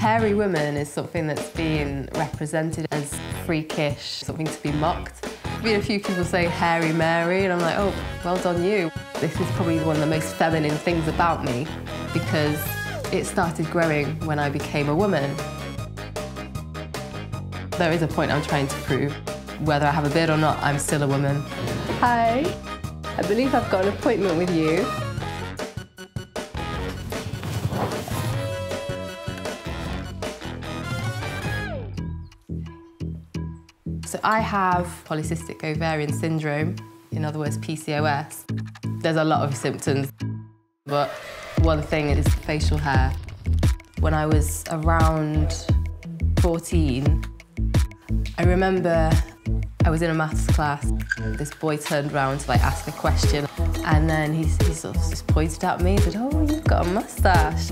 Hairy woman is something that's being represented as freakish, something to be mocked. I've seen a few people say Hairy Mary, and I'm like, oh, well done you. This is probably one of the most feminine things about me because it started growing when I became a woman. There is a point I'm trying to prove. Whether I have a beard or not, I'm still a woman. Hi, I believe I've got an appointment with you. So I have polycystic ovarian syndrome, in other words PCOS. There's a lot of symptoms, but one thing is facial hair. When I was around 14, I remember I was in a maths class. This boy turned around to ask a question, and then he sort of just pointed at me and said, oh, you've got a moustache.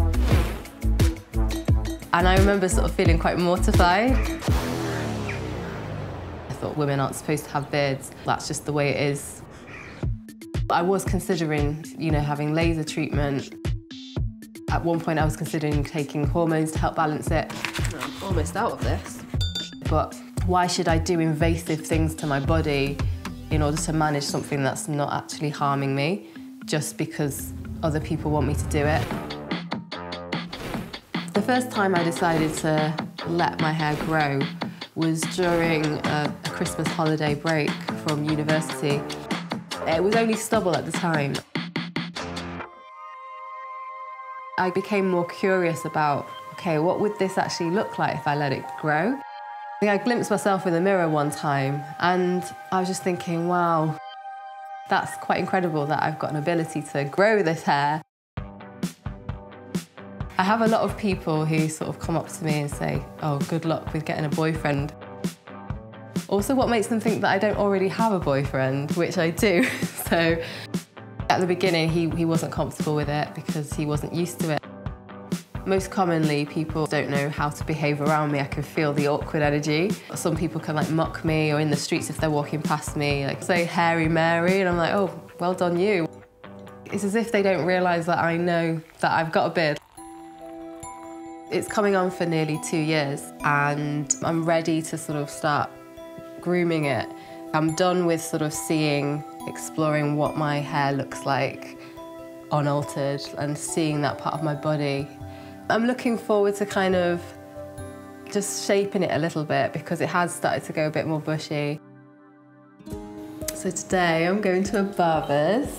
And I remember sort of feeling quite mortified. I thought women aren't supposed to have beards. That's just the way it is. I was considering, having laser treatment. At one point I was considering taking hormones to help balance it. I'm almost out of this. But why should I do invasive things to my body in order to manage something that's not actually harming me, just because other people want me to do it? The first time I decided to let my hair grow was during a Christmas holiday break from university. It was only stubble at the time. I became more curious about, okay, what would this actually look like if I let it grow? I glimpsed myself in the mirror one time and I was just thinking, wow, that's quite incredible that I've got an ability to grow this hair. I have a lot of people who sort of come up to me and say, oh, good luck with getting a boyfriend. Also, what makes them think that I don't already have a boyfriend, which I do. So at the beginning, he wasn't comfortable with it because he wasn't used to it. Most commonly, people don't know how to behave around me. I can feel the awkward energy. Some people can mock me, or in the streets if they're walking past me, say Hairy Mary, and I'm like, oh, well done you. It's as if they don't realise that I know that I've got a beard. It's coming on for nearly 2 years, and I'm ready to sort of start grooming it. I'm done with sort of exploring what my hair looks like unaltered and seeing that part of my body. I'm looking forward to kind of just shaping it a little bit because it has started to go a bit more bushy. So today I'm going to a barber's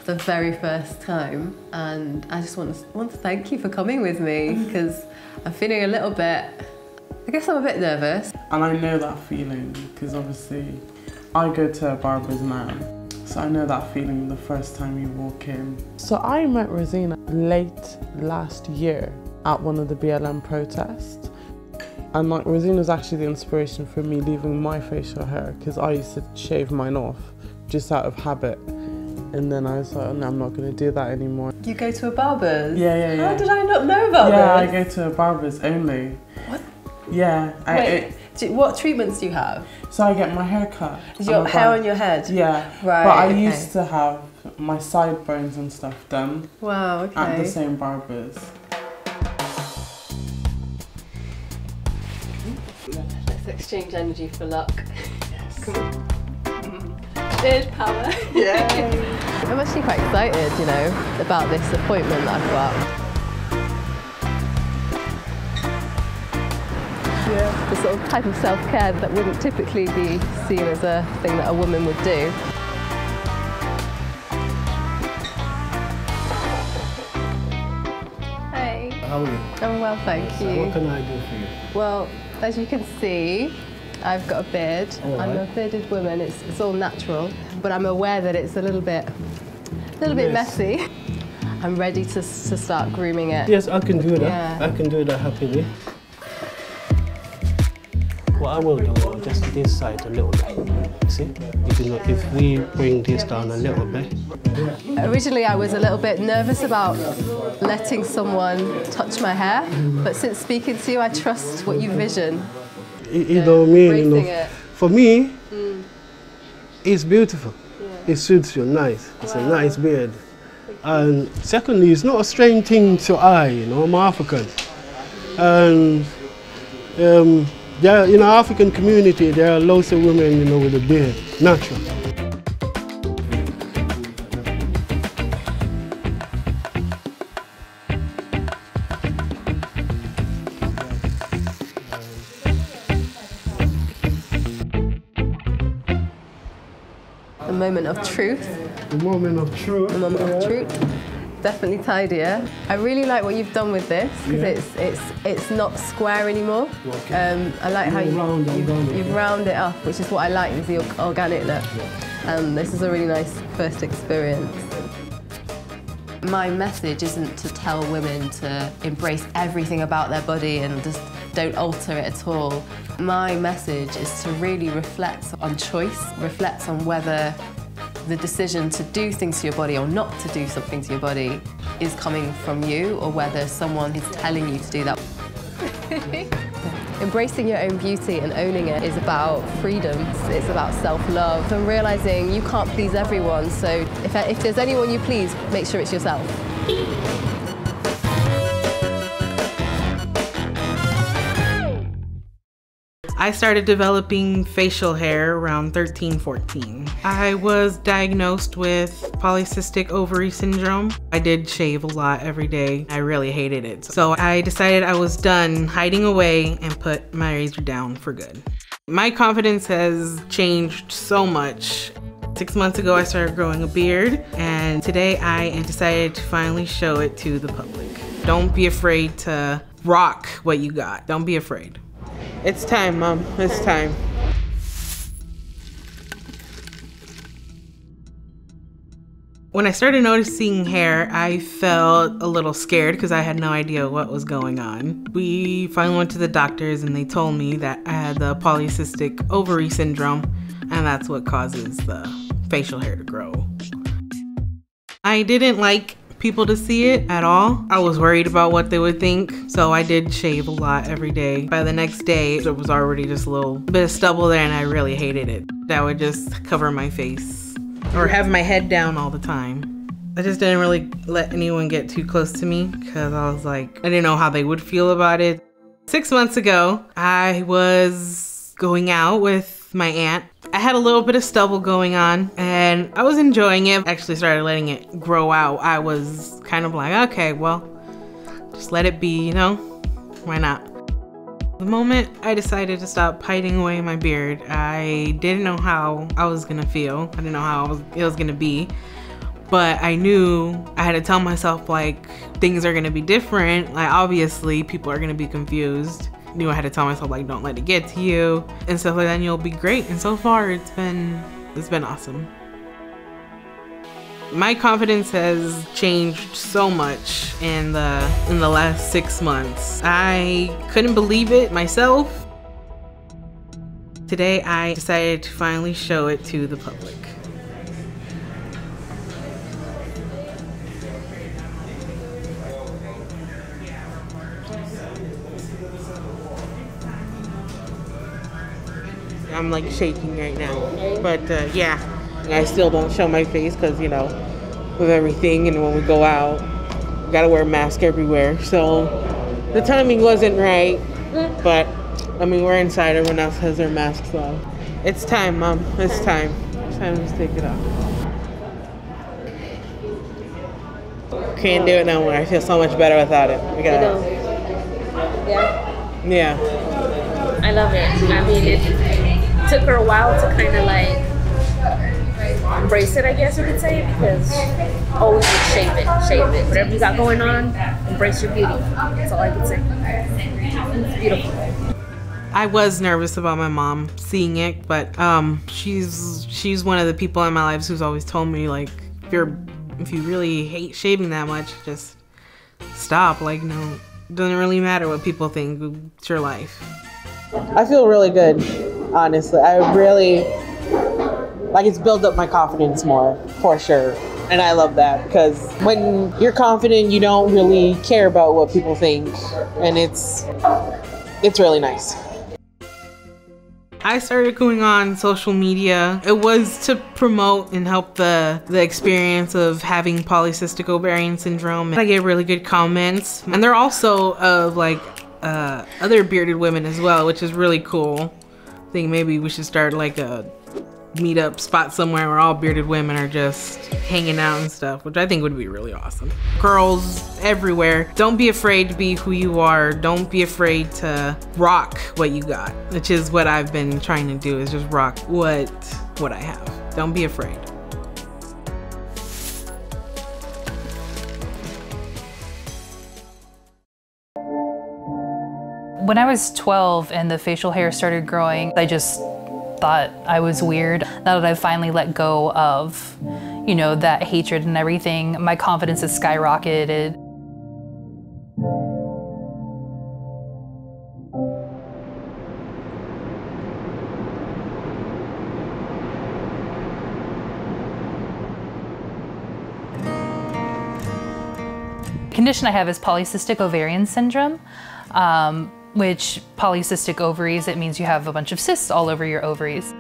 for the very first time, and I just want to thank you for coming with me because I'm feeling a little bit, I guess I'm a bit nervous. And I know that feeling because obviously I go to a barber's now. So I know that feeling the first time you walk in. So I met Rosina late last year at one of the BLM protests. And Rosina was actually the inspiration for me leaving my facial hair because I used to shave mine off just out of habit. And then I was like, oh, no, I'm not going to do that anymore. You go to a barber's? Yeah. How did I not know about this? Yeah, I go to a barber's only. What? Yeah. Wait, what treatments do you have? So I get my hair cut. Is your hair on your head? Yeah. Right, but I used to have my sideburns and stuff done. Wow, okay. At the same barber's. Let's exchange energy for luck. Yes. Come on. Beard power. Yeah. I'm actually quite excited, about this appointment that I've got. Yeah. The sort of type of self-care that wouldn't typically be seen as a thing that a woman would do. Hey. How are you? I'm well, thank you. What can I do for you? Well, as you can see, I've got a beard. All right. I'm a bearded woman. It's all natural, but I'm aware that it's a little bit messy. I'm ready to start grooming it. Yes, I can do that. Yeah. I can do that happily. What I will do is just this side a little bit. See? If we bring this down a little bit. Originally, I was a little bit nervous about letting someone touch my hair, but since speaking to you, I trust what you vision. You know what I mean? It. For me, it's beautiful. Yeah. It suits you nice. It's a nice beard. And secondly, it's not a strange thing to eye, I'm African. And there, in our African community, there are lots of women, you know, with a beard, natural. The moment of truth. The moment of truth. The moment of truth. Definitely tidier. I really like what you've done with this because it's not square anymore. Okay. I like how you've rounded it up, which is what I like with the organic look. And this is a really nice first experience. My message isn't to tell women to embrace everything about their body and just don't alter it at all. My message is to really reflect on choice, reflect on whether the decision to do things to your body or not to do something to your body is coming from you or whether someone is telling you to do that. Embracing your own beauty and owning it is about freedom. It's about self-love and realising you can't please everyone, so if there's anyone you please, make sure it's yourself. I started developing facial hair around 13, 14. I was diagnosed with polycystic ovary syndrome. I did shave a lot every day. I really hated it. So I decided I was done hiding away and put my razor down for good. My confidence has changed so much. 6 months ago, I started growing a beard, and today I decided to finally show it to the public. Don't be afraid to rock what you got. Don't be afraid. It's time, Mom. It's time. When I started noticing hair, I felt a little scared because I had no idea what was going on. We finally went to the doctors and they told me that I had the polycystic ovary syndrome, and that's what causes the facial hair to grow. I didn't like people to see it at all. I was worried about what they would think, so I did shave a lot every day. By the next day, there was already just a little bit of stubble there and I really hated it. I would just cover my face or have my head down all the time. I just didn't really let anyone get too close to me because I was like, I didn't know how they would feel about it. 6 months ago, I was going out with my aunt. I had a little bit of stubble going on and I was enjoying it. I actually started letting it grow out. I was kind of like, okay, well, just let it be, you know? Why not? The moment I decided to stop hiding away my beard, I didn't know how I was gonna feel. I didn't know how it was gonna be. But I knew I had to tell myself, like, things are gonna be different. Like, obviously, people are gonna be confused. Knew I had to tell myself, like, don't let it get to you and stuff like that, and you'll be great. And so far it's been awesome. My confidence has changed so much in the last 6 months. I couldn't believe it myself. Today I decided to finally show it to the public. I'm like shaking right now, but yeah, I still don't show my face because, you know, with everything, and when we go out, we gotta wear a mask everywhere. So the timing wasn't right, but I mean, we're inside, everyone else has their masks on. It's time, Mom, it's time. It's time to take it off. Can't do it no more. I feel so much better without it. Yeah? Yeah. I love it. I mean, it took her a while to kind of like embrace it, I guess you could say, because always just shape it. Whatever you got going on, embrace your beauty. That's all I can say. It's beautiful. I was nervous about my mom seeing it, but she's one of the people in my life who's always told me, like, if you really hate shaving that much, just stop. Like, no, it doesn't really matter what people think. It's your life. I feel really good, honestly. I really, like, it's built up my confidence more, for sure. And I love that, because when you're confident, you don't really care about what people think. And it's really nice. I started going on social media. It was to promote and help the experience of having polycystic ovarian syndrome. I get really good comments. And they're also of, like, other bearded women as well, which is really cool. I think maybe we should start like a meetup spot somewhere where all bearded women are just hanging out and stuff, which I think would be really awesome. Girls everywhere, don't be afraid to be who you are. Don't be afraid to rock what you got, which is what I've been trying to do, is just rock what I have. Don't be afraid. When I was 12 and the facial hair started growing, I just thought I was weird. Now that I've finally let go of, you know, that hatred and everything, my confidence has skyrocketed. The condition I have is polycystic ovarian syndrome. Which polycystic ovaries, it means you have a bunch of cysts all over your ovaries.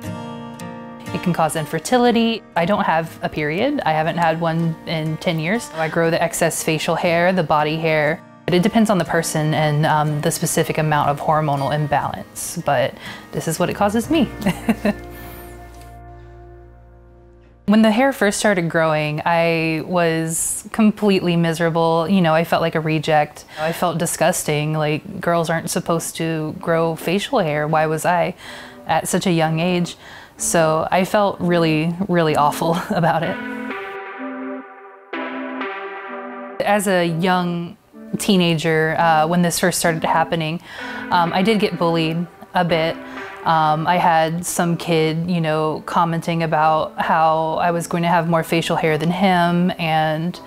It can cause infertility. I don't have a period. I haven't had one in 10 years. I grow the excess facial hair, the body hair. But it depends on the person and the specific amount of hormonal imbalance, but this is what it causes me. When the hair first started growing, I was completely miserable. You know, I felt like a reject. I felt disgusting, like girls aren't supposed to grow facial hair. Why was I at such a young age? So I felt really, really awful about it. As a young teenager, when this first started happening, I did get bullied a bit. I had some kid, you know, commenting about how I was going to have more facial hair than him, and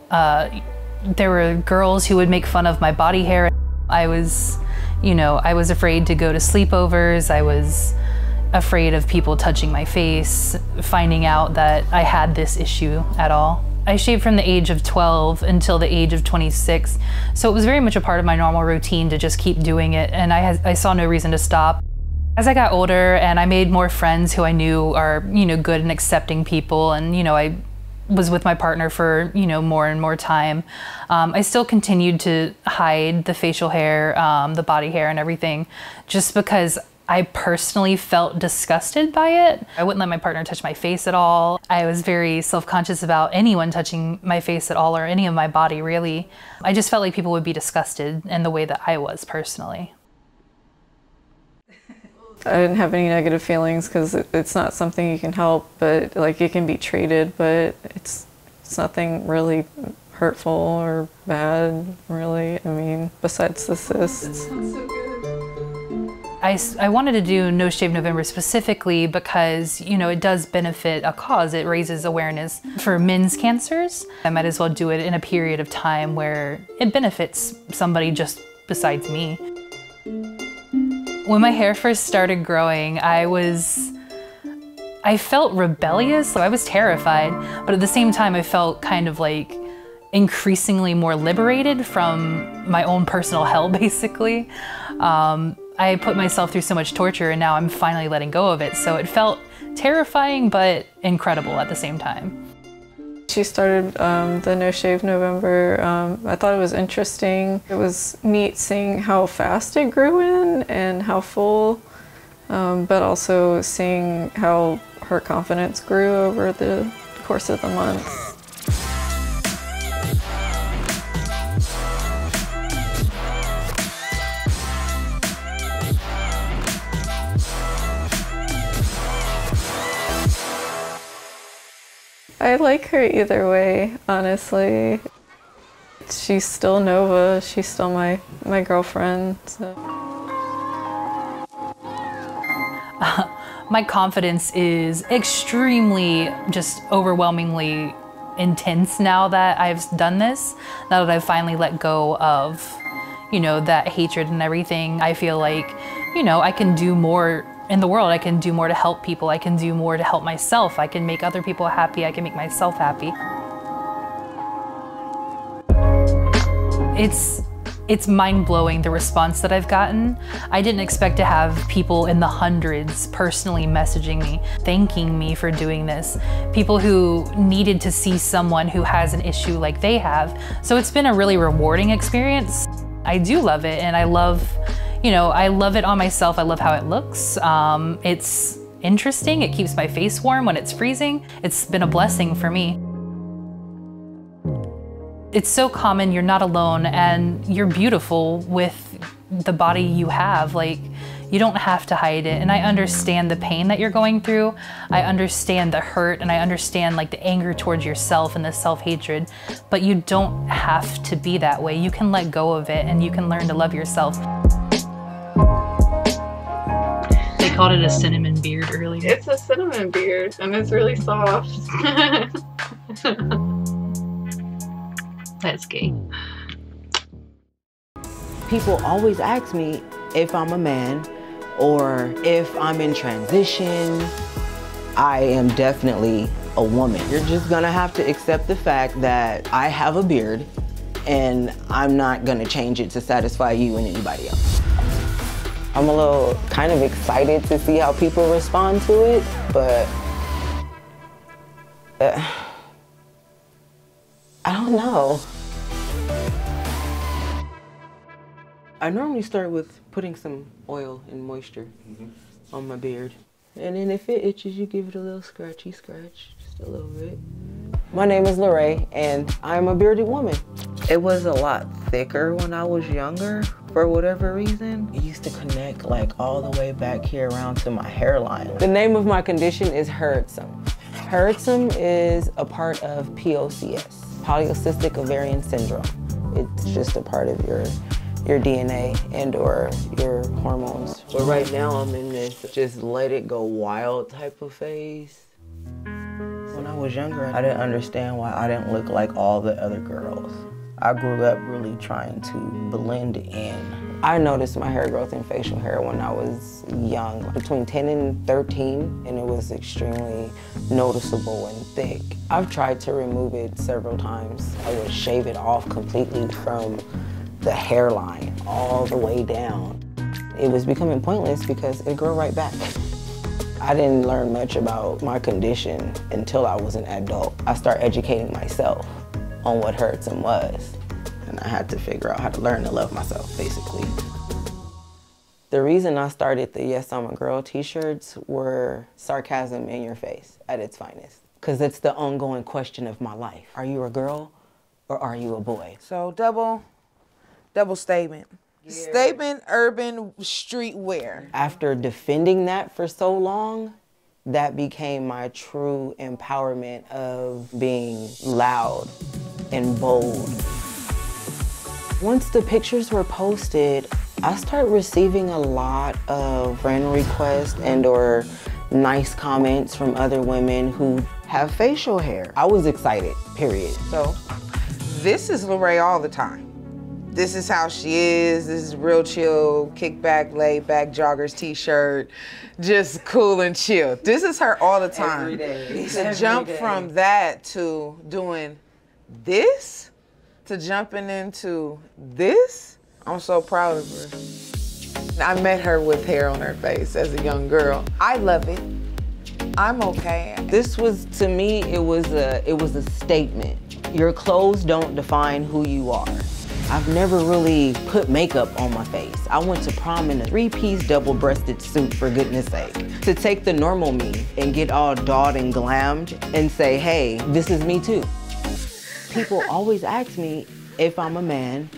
there were girls who would make fun of my body hair. I was, you know, I was afraid to go to sleepovers. I was afraid of people touching my face, finding out that I had this issue at all. I shaved from the age of 12 until the age of 26, so it was very much a part of my normal routine to just keep doing it, and I saw no reason to stop. As I got older and I made more friends who I knew are, you know, good and accepting people, and, you know, I was with my partner for, you know, more and more time, I still continued to hide the facial hair, the body hair and everything, just because I personally felt disgusted by it. I wouldn't let my partner touch my face at all. I was very self-conscious about anyone touching my face at all, or any of my body, really. I just felt like people would be disgusted in the way that I was personally. I didn't have any negative feelings because it's not something you can help, but like it can be treated, but it's nothing really hurtful or bad, really. I mean, besides the cysts. I wanted to do No Shave November specifically because, you know, it does benefit a cause. It raises awareness for men's cancers. I might as well do it in a period of time where it benefits somebody just besides me. When my hair first started growing, I felt rebellious, so I was terrified, but at the same time I felt kind of like increasingly more liberated from my own personal hell, basically. I put myself through so much torture and now I'm finally letting go of it, so it felt terrifying but incredible at the same time. She started the No Shave November. I thought it was interesting. It was neat seeing how fast it grew in and how full, but also seeing how her confidence grew over the course of the months. I like her either way, honestly. She's still Nova, she's still my girlfriend. So. My confidence is extremely, just overwhelmingly intense now that I've done this. Now that I've finally let go of, you know, that hatred and everything, I feel like, you know, I can do more in the world. I can do more to help people. I can do more to help myself. I can make other people happy. I can make myself happy. It's mind-blowing, the response that I've gotten. I didn't expect to have people in the hundreds personally messaging me, thanking me for doing this. People who needed to see someone who has an issue like they have. So it's been a really rewarding experience. I do love it, and I love, you know, I love it on myself. I love how it looks. It's interesting. It keeps my face warm when it's freezing. It's been a blessing for me. It's so common, you're not alone, and you're beautiful with the body you have. Like, you don't have to hide it. And I understand the pain that you're going through. I understand the hurt, and I understand like the anger towards yourself and the self-hatred, but you don't have to be that way. You can let go of it, and you can learn to love yourself. They called it a cinnamon beard earlier. It's a cinnamon beard, and it's really soft. That's gay. People always ask me if I'm a man or if I'm in transition. I am definitely a woman. You're just gonna have to accept the fact that I have a beard and I'm not gonna change it to satisfy you and anybody else. I'm a little kind of excited to see how people respond to it, but I don't know. I normally start with putting some oil and moisture on my beard. And then if it itches, you give it a little scratchy scratch, just a little bit. My name is Lorraine, and I'm a bearded woman. It was a lot thicker when I was younger, for whatever reason. It used to connect like all the way back here around to my hairline. The name of my condition is Hirschsprung. Hirschsprung is a part of POCS, polycystic ovarian syndrome. It's just a part of your DNA and or your hormones. But right now I'm in this just let it go wild type of phase. When I was younger, I didn't understand why I didn't look like all the other girls. I grew up really trying to blend in. I noticed my hair growth and facial hair when I was young, between 10 and 13, and it was extremely noticeable and thick. I've tried to remove it several times. I would shave it off completely from the hairline all the way down. It was becoming pointless because it grew right back. I didn't learn much about my condition until I was an adult. I started educating myself on what Hirschsprung was, and I had to figure out how to learn to love myself, basically. The reason I started the Yes, I'm a Girl t-shirts were sarcasm in your face at its finest, because it's the ongoing question of my life. Are you a girl or are you a boy? So double statement. Yeah. Statement, urban, streetwear. After defending that for so long, that became my true empowerment of being loud and bold. Once the pictures were posted, I started receiving a lot of friend requests and or nice comments from other women who have facial hair. I was excited, period. So this is Lorraine all the time. This is how she is. This is real chill, kick back, laid back, joggers t-shirt, just cool and chill. This is her all the time. Every day. To jump from that to doing this, to jumping into this, I'm so proud of her. I met her with hair on her face as a young girl. I love it. I'm okay. This was, to me, it was a statement. Your clothes don't define who you are. I've never really put makeup on my face. I went to prom in a 3-piece double-breasted suit, for goodness sake. To take the normal me and get all dolled and glammed and say, hey, this is me too. People always ask me if I'm a man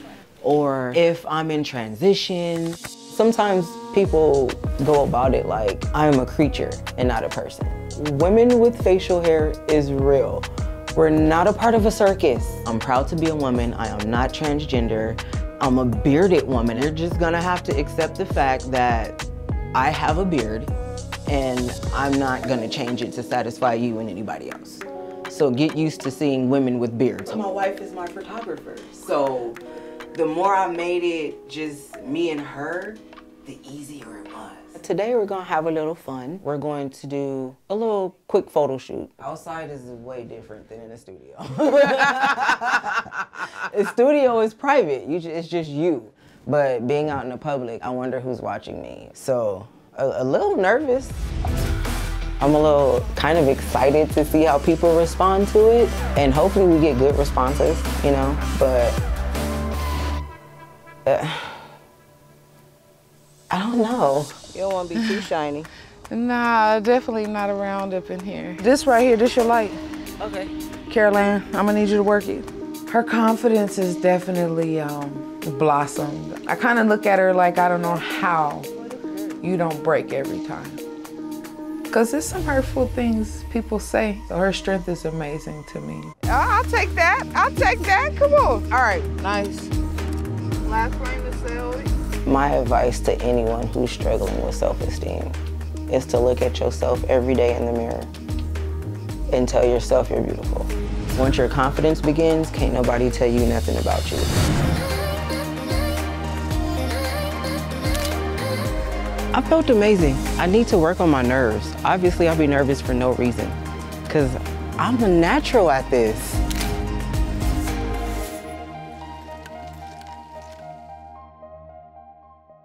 or if I'm in transition. Sometimes people go about it like I'm a creature and not a person. Women with facial hair is real. We're not a part of a circus. I'm proud to be a woman. I am not transgender. I'm a bearded woman. You're just gonna have to accept the fact that I have a beard and I'm not gonna change it to satisfy you and anybody else. So get used to seeing women with beards. My wife is my photographer. So the more I made it just me and her, the easier it was. Today we're gonna have a little fun. We're going to do a little quick photo shoot. Outside is way different than in the studio. The studio is private, it's just you. But being out in the public, I wonder who's watching me. So a little nervous. I'm a little kind of excited to see how people respond to it. And hopefully we get good responses, you know, but I don't know. You don't want to be too shiny. Nah, definitely not around up in here. This right here, this your light. Okay. Caroline, I'm gonna need you to work it. Her confidence is definitely blossomed. I kind of look at her like I don't know how you don't break every time. Because there's some hurtful things people say. So her strength is amazing to me. I'll take that. I'll take that. Come on. All right, nice. Last line to say. My advice to anyone who's struggling with self-esteem is to look at yourself every day in the mirror and tell yourself you're beautiful. Once your confidence begins, can't nobody tell you nothing about you. I felt amazing. I need to work on my nerves. Obviously, I'll be nervous for no reason because I'm a natural at this.